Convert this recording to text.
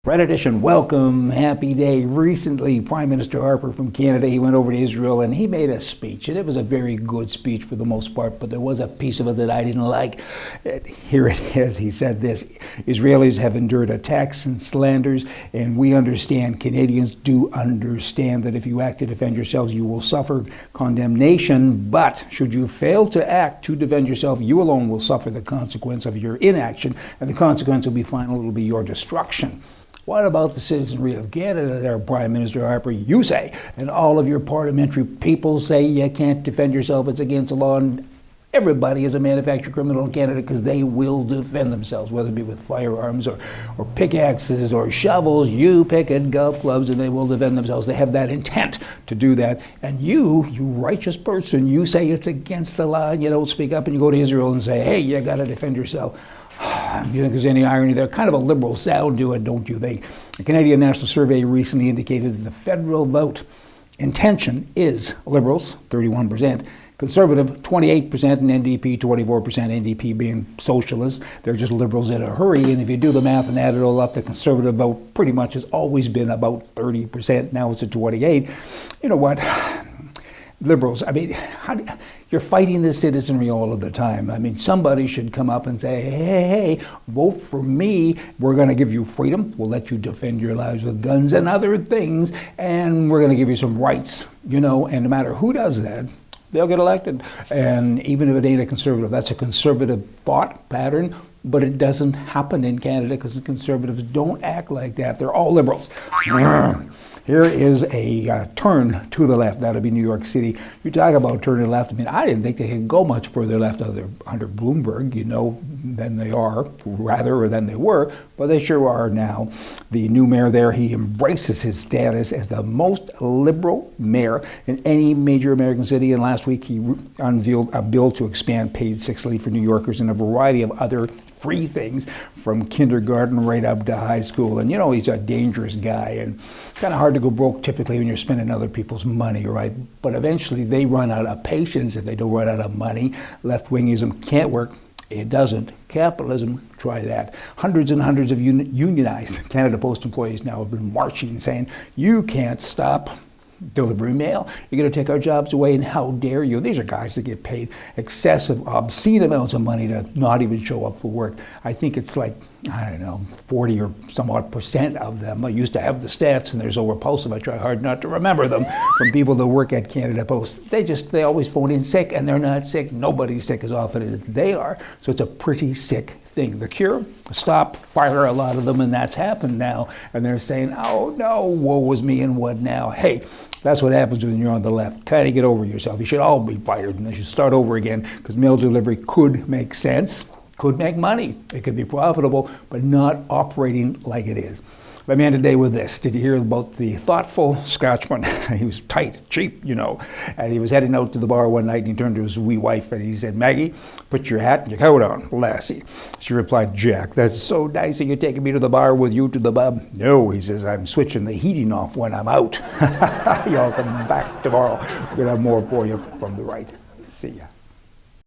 Red Edition, welcome, happy day. Recently, Prime Minister Harper from Canada, he went over to Israel and he made a speech. And it was a very good speech for the most part, but there was a piece of it that I didn't like. Here it is. He said this: Israelis have endured attacks and slanders, and we understand, Canadians do understand, that if you act to defend yourselves, you will suffer condemnation. But should you fail to act to defend yourself, you alone will suffer the consequence of your inaction, and the consequence will be final. It will be your destruction. What about the citizenry of Canada there, Prime Minister Harper? You say, and all of your parliamentary people say, you can't defend yourself, it's against the law, and everybody is a manufactured criminal in Canada because they will defend themselves, whether it be with firearms or pickaxes or shovels. You pick it, golf clubs, and they will defend themselves. They have that intent to do that. And you righteous person, you say it's against the law, and you don't speak up, and you go to Israel and say, hey, you got to defend yourself. Do you think there's any irony there? Kind of a liberal sound to it, don't you think? The Canadian National Survey recently indicated that the federal vote intention is Liberals, 31%, Conservative, 28%, and NDP, 24%, NDP being Socialist. They're just Liberals in a hurry, and if you do the math and add it all up, the Conservative vote pretty much has always been about 30%. Now it's at 28%. You know what? Liberals, I mean, you're fighting the citizenry all of the time. I mean, somebody should come up and say, hey, vote for me. We're going to give you freedom. We'll let you defend your lives with guns and other things, and we're going to give you some rights, and no matter who does that, they'll get elected. And even if it ain't a conservative, that's a conservative thought pattern, but it doesn't happen in Canada because the conservatives don't act like that. They're all liberals. Here is a turn to the left. That'll be New York City. You talk about turning left. I mean, I didn't think they could go much further left under Bloomberg, than they are, or than they were, but they sure are now. The new mayor there, he embraces his status as the most liberal mayor in any major American city. And last week, he unveiled a bill to expand paid sick leave for New Yorkers and a variety of other free things from kindergarten right up to high school. And he's a dangerous guy and kind of hard to go broke typically when you're spending other people's money, right? But eventually they run out of patience if they don't run out of money. Left-wingism can't work. It doesn't. Capitalism, try that. Hundreds and hundreds of unionized Canada Post employees now have been marching saying, you can't stop delivering mail. You're going to take our jobs away, and how dare you? These are guys that get paid excessive, obscene amounts of money to not even show up for work. I think it's like, 40 or some odd % of them. I used to have the stats, and they're so repulsive I try hard not to remember them, from people that work at Canada Post. They always phone in sick, and they're not sick. Nobody's sick as often as they are. So it's a pretty sick thing. The cure? Stop, fire a lot of them, and that's happened now. And they're saying, oh no, woe was me, and what now? Hey, that's what happens when you're on the left. Kind of get over yourself. You should all be fired, and they should start over again, because mail delivery could make sense, could make money. It could be profitable, but not operating like it is. I began today with this. Did you hear about the thoughtful Scotchman? He was tight, cheap, and he was heading out to the bar one night, and he turned to his wee wife and he said, Maggie, put your hat and your coat on, lassie. She replied, Jack, that's so nice that you're taking me to the bar with you to the pub. No, he says, I'm switching the heating off when I'm out. Y'all come back tomorrow. We're going to have more for you from the right. See ya.